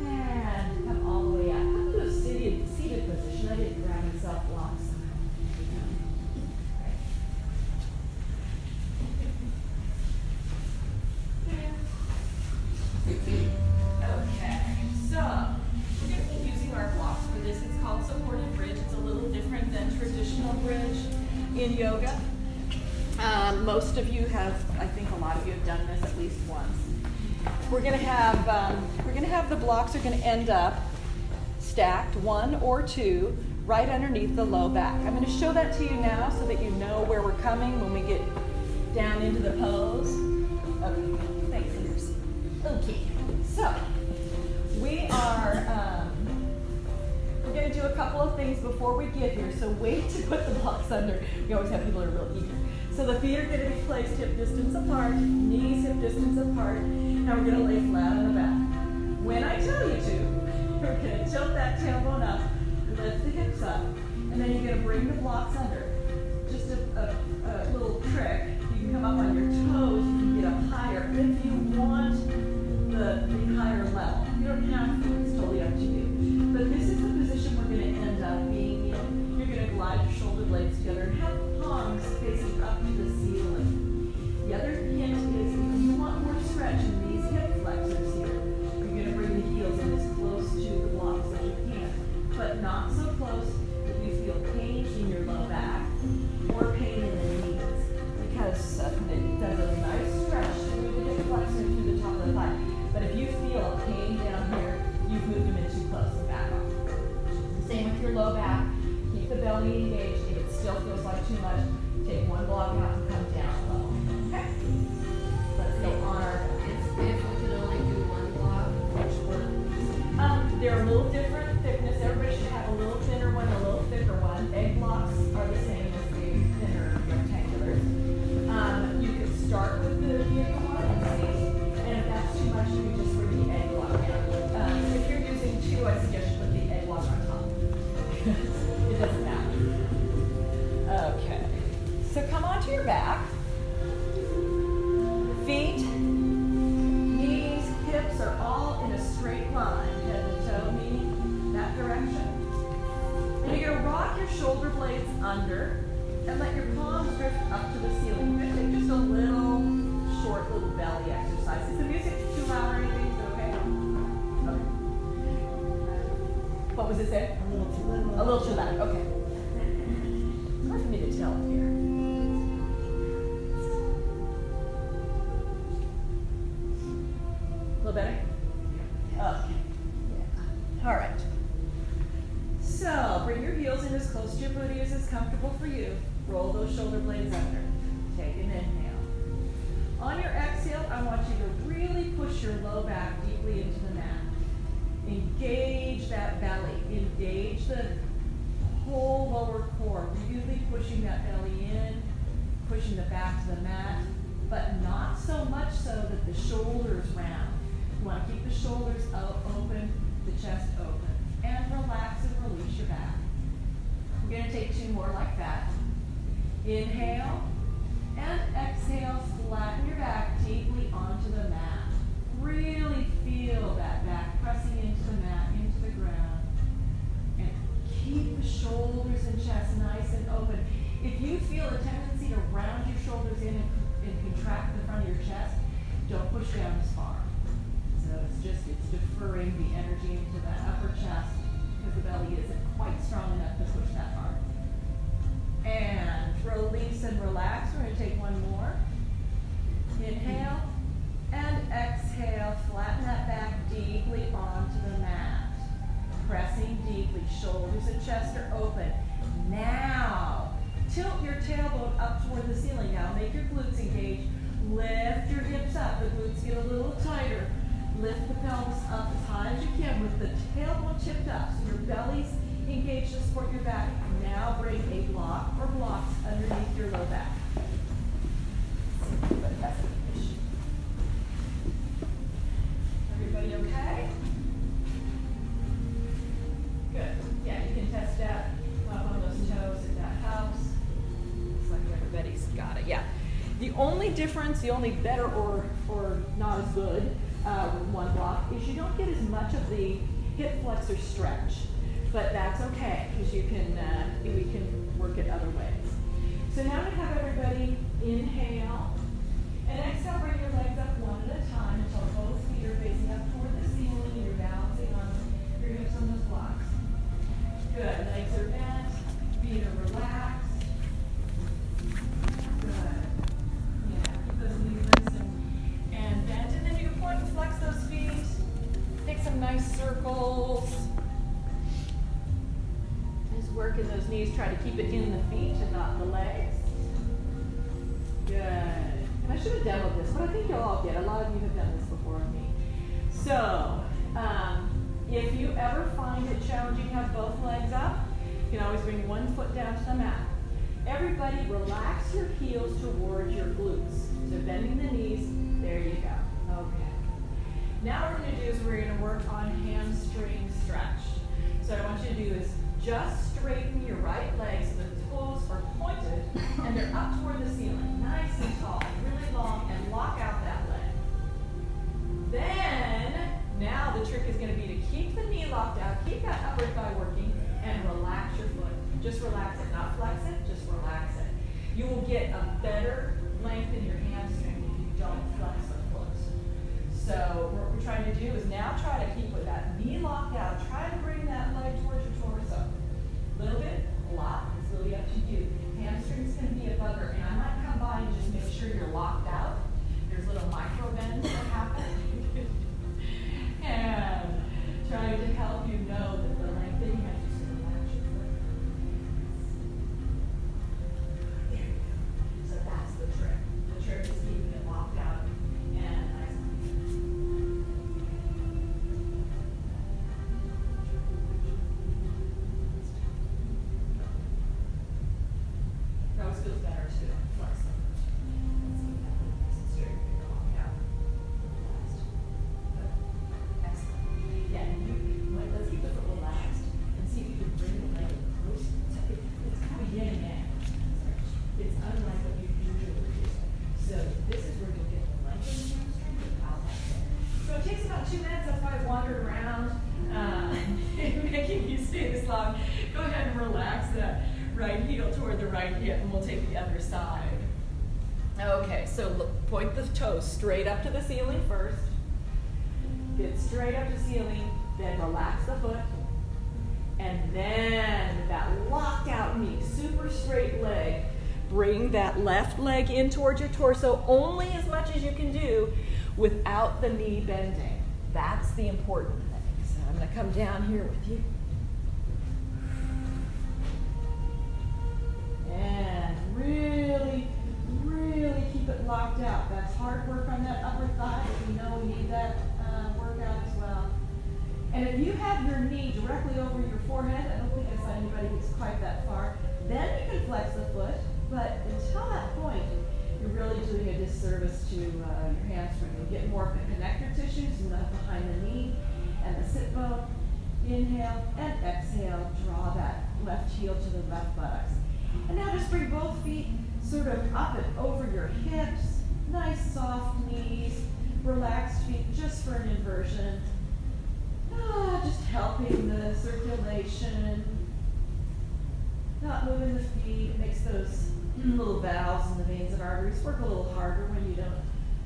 And come all the way up. Come to a seated position. I didn't grab myself blocks. In yoga. Most of you have, I think a lot of you have done this at least once. We're going to have the blocks are going to end up stacked, one or two, right underneath the low back. I'm going to show that to you now so that you know where we're coming when we get down into the pose. Okay, thanks, Anders. Okay, so we are. We're going to do a couple of things before we get here, so wait to put the blocks under. We always have people who are real eager. So the feet are going to be placed hip distance apart, knees hip distance apart, and we're going to lay flat on the back. When I tell you to, we're going to tilt that tailbone up, lift the hips up, and then you're going to bring the blocks under. Just a little trick. You can come up on your toes, you can get up higher if you want the higher level. You don't have to, it's totally up to you. But this is the position we're going to end up being in. You're going to glide your shoulder blades together and have palms facing up to the ceiling. The other hint is if you want more stretch in these hip flexors here, Twist your booty as is comfortable for you. Roll those shoulder blades under. Take an inhale. On your exhale, I want you to really push your low back deeply into the mat. Engage that belly. Engage the whole lower core. Really pushing that belly in, pushing the back to the mat, but not so much so that the shoulders round. You want to keep the shoulders open, the chest open, and relax and release your back. We're going to take 2 more like that. Inhale and exhale, flatten your back deeply onto the mat. Really feel that back pressing into the mat, into the ground. And keep the shoulders and chest nice and open. If you feel a tendency to round your shoulders in and contract the front of your chest, don't push down as far. So it's deferring the energy into that upper chest because the belly isn't quite strong enough to push that hard. And release and relax. We're going to take 1 more. Inhale and exhale. Flatten that back deeply onto the mat. Pressing deeply. Shoulders and chest are open. Now, tilt your tailbone up toward the ceiling. Now, make your glutes engage. Lift your hips up. The glutes get a little tighter. Lift the pelvis up as high as you can with the tailbone tipped up. So your belly's engaged to support your back. Now bring a block or blocks underneath your low back. Everybody okay? Good. Yeah, you can test out on those toes if that helps. Looks like everybody's got it. Yeah. The only difference, the only better or not as good with 1 block is you don't get as much of the hip flexor stretch. But that's okay, because we can work it other ways. So now we have everybody inhale, and exhale, bring your legs up 1 at a time until both feet are facing up toward the ceiling and you're balancing on your hips on those blocks. Good, legs are bent, feet are relaxed. Good. Yeah, keep those knees loose and bent, and then you can point and flex those feet. Take some nice circles. Working those knees, try to keep it in the feet and not the legs. Good. And I should have demoed this, but I think you'll all get it. A lot of you have done this before me. So, if you ever find it challenging to have both legs up, you can always bring 1 foot down to the mat. Everybody relax your heels towards your glutes. So bending the knees, there you go. Okay. Now what we're going to do is we're going to work on hamstring stretch. So what I want you to do is just straighten your right leg so the toes are pointed and they're up toward the ceiling, nice and tall, really long, and lock out that leg. Then, now the trick is going to be to keep the knee locked out, keep that upper thigh working, and relax your foot. Just relax it, not flex it, just relax it. You will get a better length in your hamstring if you don't flex the foot. So what we're trying to do is now try to keep with that knee locked out, try to bring that leg towards your torso. A little bit, a lot, it's really up to you. Hamstrings can be a bugger, and I might come by and just make sure you're locked out. There's little micro bends that happen. And trying to help you know that the lengthening has just relax your foot. There you go. So that's the trick. The trick is keeping it locked out and nice. That always feels better too. Flex them. Let's keep that nice and straight. Finger locked out. Relaxed. Good. Excellent. Yeah, and let's keep the foot relaxed and see if you can bring the leg close. It's kind of yin and yang. It's unlike what you usually do. So this is where you'll get the length of the hamstring without that foot. So it takes about 2 minutes. That's why I wandered around, making you stay this long. Go ahead and relax that right heel toward the right hip, and we'll take the other side. Okay, so look, point the toes straight up to the ceiling first. Get straight up to the ceiling, then relax the foot. And then with that locked out knee, super straight leg, bring that left leg in towards your torso only as much as you can do without the knee bending. That's the important thing. So I'm going to come down here with you. And really, really keep it locked out. That's hard work on that upper thigh, but we know we need that workout as well. And if you have your knee directly over your forehead, I don't think I saw anybody who's quite that far, then you can flex the foot, but until that point, you're really doing a disservice to your hamstring. You'll get more of the connector tissues behind the knee and the sit bone. Inhale and exhale, draw that left heel to the left buttocks. And now just bring both feet sort of up and over your hips, nice soft knees, relaxed feet just for an inversion. Just helping the circulation, not moving the feet. It makes those little valves in the veins and arteries work a little harder when you don't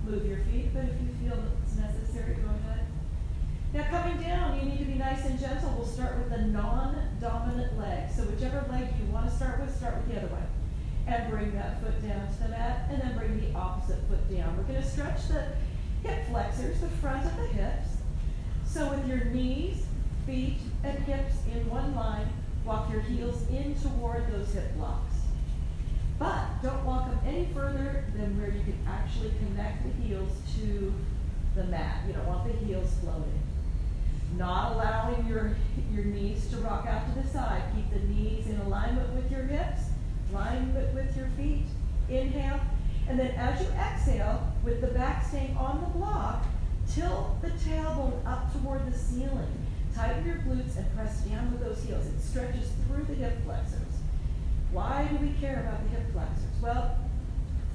move your feet, but if you feel it's necessary, go ahead. Now coming down, you need to be nice and gentle. We'll start with the non-dominant leg. So whichever leg you want to start with the other way. And bring that foot down to the mat, and then bring the opposite foot down. We're going to stretch the hip flexors, the front of the hips. So with your knees, feet, and hips in one line, walk your heels in toward those hip blocks. But don't walk them any further than where you can actually connect the heels to the mat. You don't want the heels floating. Not allowing your knees to rock out to the side. Keep the knees in alignment with your hips, alignment with your feet. Inhale. And then as you exhale, with the back staying on the block, tilt the tailbone up toward the ceiling. Tighten your glutes and press down with those heels. It stretches through the hip flexors. Why do we care about the hip flexors? Well,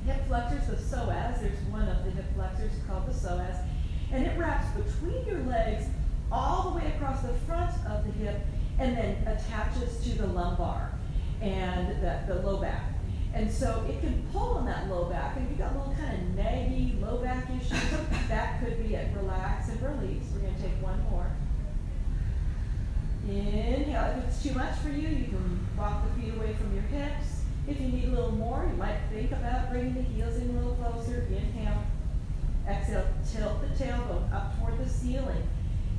hip flexors, the psoas, there's one of the hip flexors called the psoas, and it wraps between your legs all the way across the front of the hip and then attaches to the lumbar and the low back. And so it can pull on that low back, and if you've got little kind of naggy low back issues, that could be it. Relax and release. We're going to take one more. Inhale. If it's too much for you, you can walk the feet away from your hips. If you need a little more, you might think about bringing the heels in a little closer. Inhale. Exhale. Tilt the tailbone up toward the ceiling.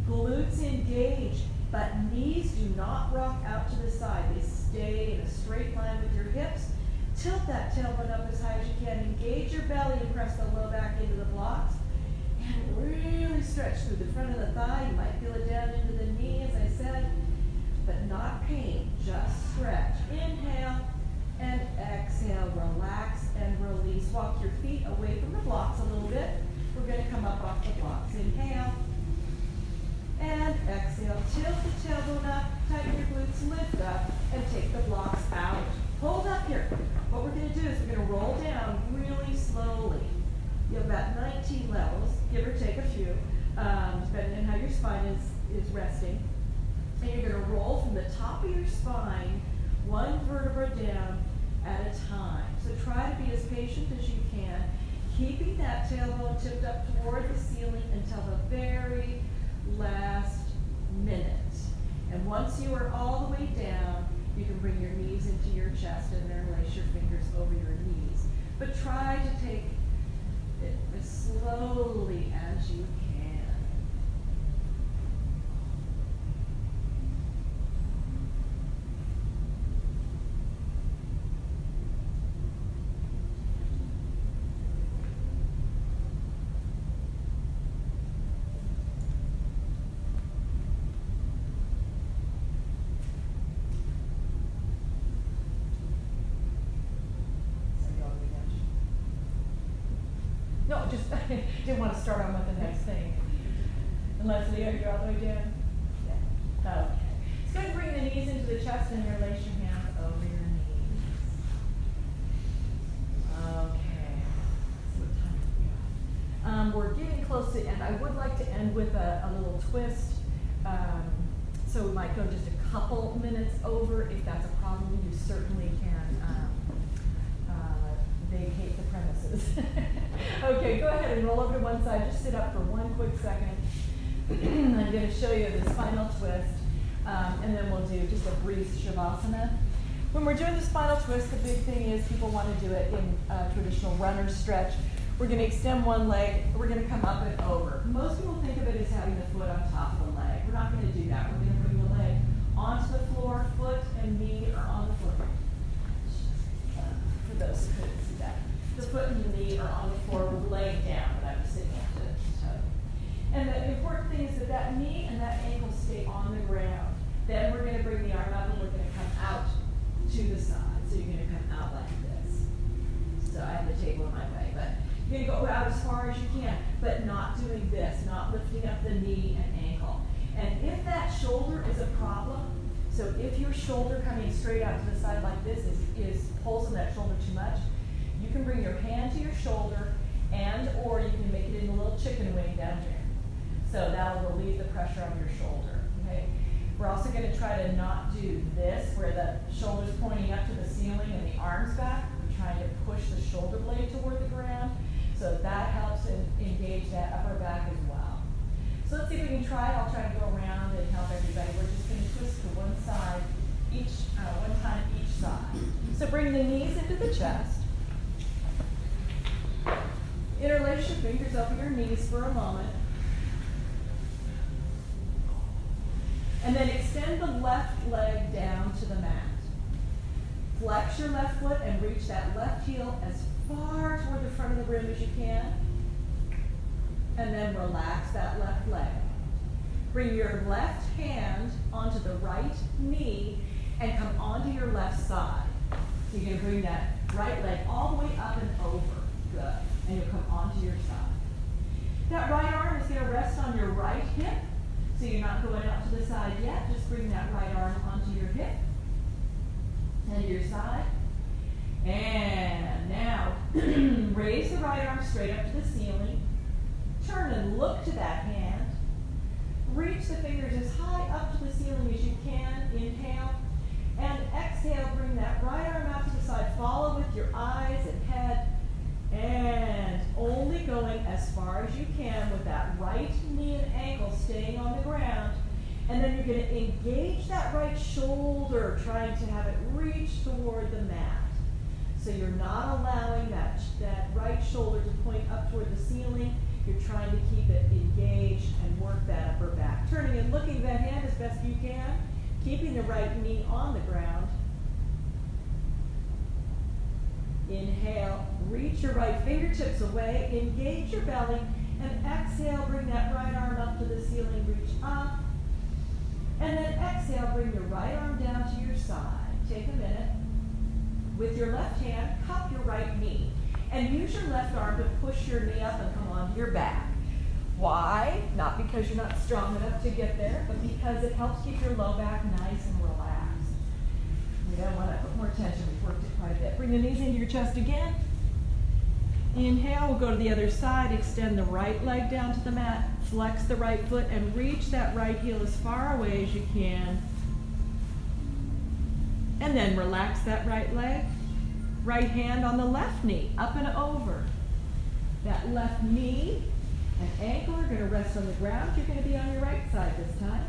Glutes engage, but knees do not rock out to the side. They stay in a straight line with your hips. Tilt that tailbone up as high as you can. Engage your belly and press the low back into the blocks. And really stretch through the front of the thigh. You might feel it down into the knee, as I said, but not pain, just stretch. Inhale and exhale. Relax and release. Walk your feet away from the blocks a little bit. We're going to come up off the blocks. Inhale and exhale. Tilt the tailbone up, tighten your glutes, lift up, and take the blocks out. Hold up here. What we're going to do is we're going to roll down really slowly. You have about 19 levels, give or take a few, depending on how your spine is resting. And you're going to roll from the top of your spine, one vertebra down at a time. So try to be as patient as you can, keeping that tailbone tipped up toward the ceiling until the very last minute. And once you are all the way down, you can bring your knees into your chest and then lace your fingers over your knees. But try to take it as slowly as you can. No, just didn't want to start on with the next thing. Unless Leah, you're all the way down. Yeah. Okay. Let's go ahead and bring the knees into the chest and release your hands over your knees. Okay. So what time do we got? We're getting close to end. I would like to end with a little twist. So we might go just a couple minutes over. If that's a problem, you certainly can vacate the premises. Okay, go ahead and roll over to one side. Just sit up for one quick second. I'm going to show you the spinal twist, and then we'll do just a brief shavasana. When we're doing the spinal twist, the big thing is people want to do it in a traditional runner's stretch. We're going to extend one leg. We're going to come up and over. Most people think of it as having the foot on top of the leg. We're not going to do that. We're going to bring the leg onto the floor. Foot and knee are on the floor. those who couldn't see that. The foot and the knee are on the floor laying down, but I'm sitting up to toe. And the important thing is that that knee and that ankle stay on the ground. Then we're going to bring the arm up and we're going to come out to the side. So you're going to come out like this. So I have the table in my way, but you're going to go out as far as you can, but not doing this, not lifting up the knee and ankle. And if that shoulder is a problem, so if your shoulder coming straight out to the side like this is pulsing that shoulder too much, you can bring your hand to your shoulder and or you can make it in a little chicken wing down here. So that'll relieve the pressure on your shoulder, okay? We're also going to try to not do this where the shoulder's pointing up to the ceiling and the arms back. We're trying to push the shoulder blade toward the ground. So that helps engage that upper back as well. So let's see if we can try it. I'll try to go around and help everybody. We're just going to twist to one side, one time each side. So bring the knees into the chest. Interlace your fingers over your knees for a moment. And then extend the left leg down to the mat. Flex your left foot and reach that left heel as far toward the front of the rim as you can. And then relax that left leg. Bring your left hand onto the right knee and come onto your left side. So you're going to bring that right leg all the way up and over. Good. And you'll come onto your side. That right arm is going to rest on your right hip. So you're not going out to the side yet. Just bring that right arm onto your hip and your side. And now raise the right arm straight up to the ceiling. Turn and look to that hand. Reach the fingers as high up to the ceiling as you can. Inhale. And exhale, bring that right arm out to the side. Follow with your eyes and head. And only going as far as you can with that right knee and ankle staying on the ground. And then you're going to engage that right shoulder, trying to have it reach toward the mat. So you're not allowing that right shoulder to point up toward the ceiling. You're trying to keep it engaged and work that upper back. Turning and looking at that hand as best you can, keeping the right knee on the ground. Inhale, reach your right fingertips away, engage your belly, and exhale, bring that right arm up to the ceiling, reach up. And then exhale, bring your right arm down to your side. Take a minute. With your left hand, cup your right knee. And use your left arm to push your knee up and come onto your back. Why? Not because you're not strong enough to get there, but because it helps keep your low back nice and relaxed. You don't want to put more tension. We've worked it quite a bit. Bring the knees into your chest again. Inhale, we'll go to the other side. Extend the right leg down to the mat. Flex the right foot and reach that right heel as far away as you can. And then relax that right leg. Right hand on the left knee, up and over. That left knee and ankle are going to rest on the ground. You're going to be on your right side this time.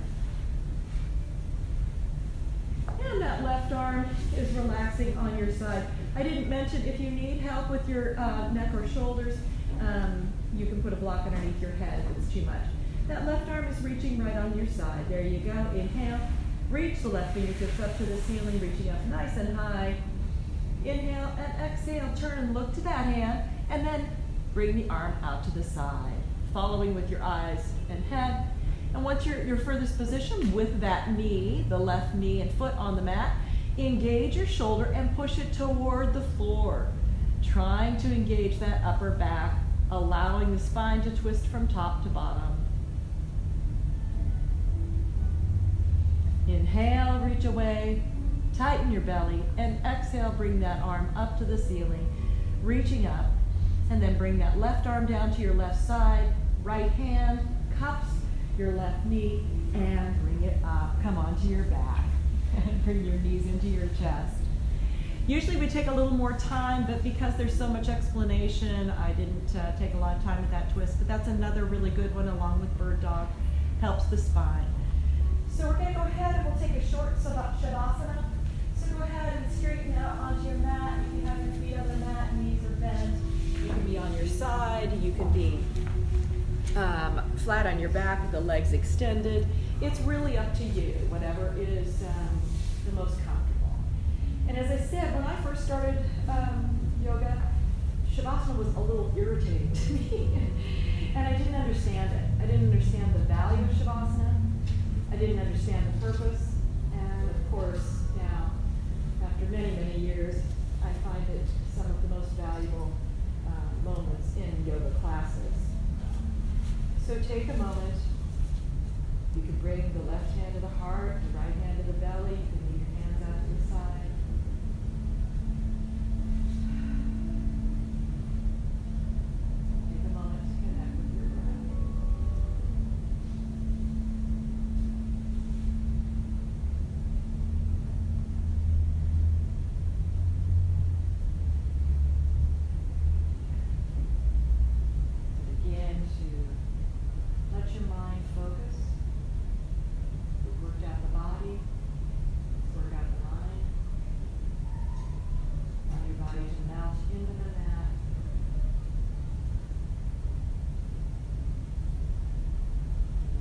And that left arm is relaxing on your side. I didn't mention if you need help with your neck or shoulders, you can put a block underneath your head if it's too much. That left arm is reaching right on your side. There you go. Inhale. Reach the left fingertips up to the ceiling, reaching up nice and high. Inhale and exhale. Turn and look to that hand. And then bring the arm out to the side, following with your eyes and head. And once you're your furthest position with that knee, the left knee and foot on the mat, engage your shoulder and push it toward the floor, trying to engage that upper back, allowing the spine to twist from top to bottom. Inhale, reach away, tighten your belly, and exhale, bring that arm up to the ceiling, reaching up, and then bring that left arm down to your left side, right hand cups your left knee, and bring it up. Come onto your back, and bring your knees into your chest. Usually we take a little more time, but because there's so much explanation, I didn't take a lot of time with that twist, but that's another really good one along with bird dog. Helps the spine. So we're going to go ahead and we'll take a short Shavasana. So go ahead and straighten out onto your mat. You can have your feet on the mat, knees are bent. You can be on your side. You can be flat on your back with the legs extended. It's really up to you, whatever is the most comfortable. And as I said, when I first started yoga, Shavasana was a little irritating to me. And I didn't understand it. I didn't understand the value of Shavasana. I didn't understand the purpose. And of course, now, after many, many years, I find it some of the most valuable moments in yoga classes. So take a moment. You can bring the left hand to the heart, the right hand to the belly. You can leave your hands out to the side. Take a moment to connect with your breath. Begin to let your mind focus. We've worked out the body, let's work out the mind. Allow your body to melt into the mat.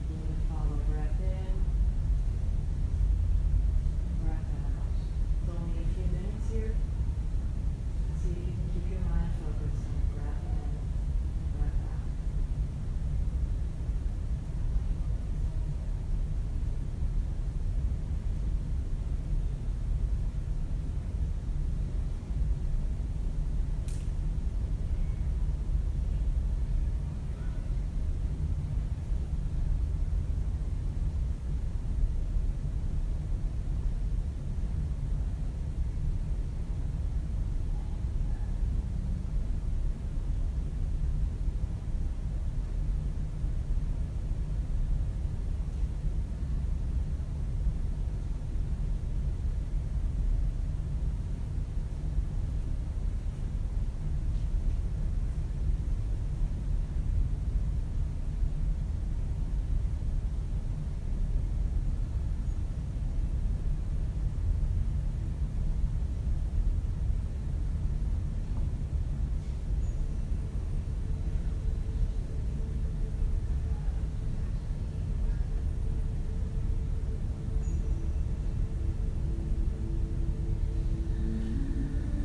Begin to follow breath in, breath out. It's only a few minutes here. See if you can keep your mind focused on breath in, breath out.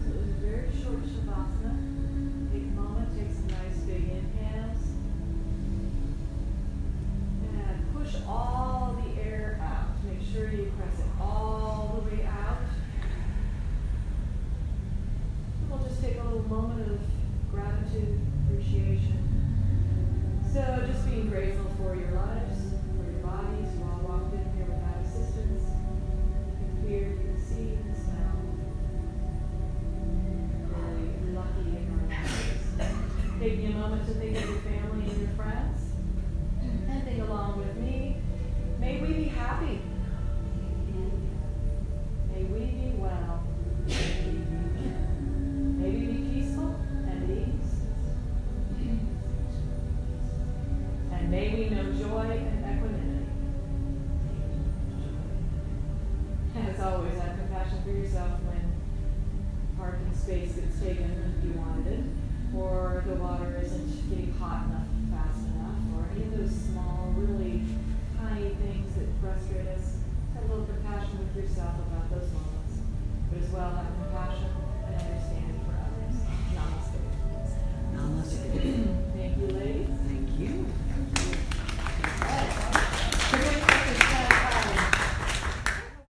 So it was a very short Shavasana. Take a moment, take some nice big inhales. And push all the air out. Make sure you press it all the way out. And we'll just take a little moment of gratitude, appreciation. So just being grateful for your lives, for your bodies. You all walked in here without assistance. You can hear, you can see, you can smell. Really lucky in our lives. Taking a moment to think of your family and your friends. And think along with me. May we be happy. May we be well.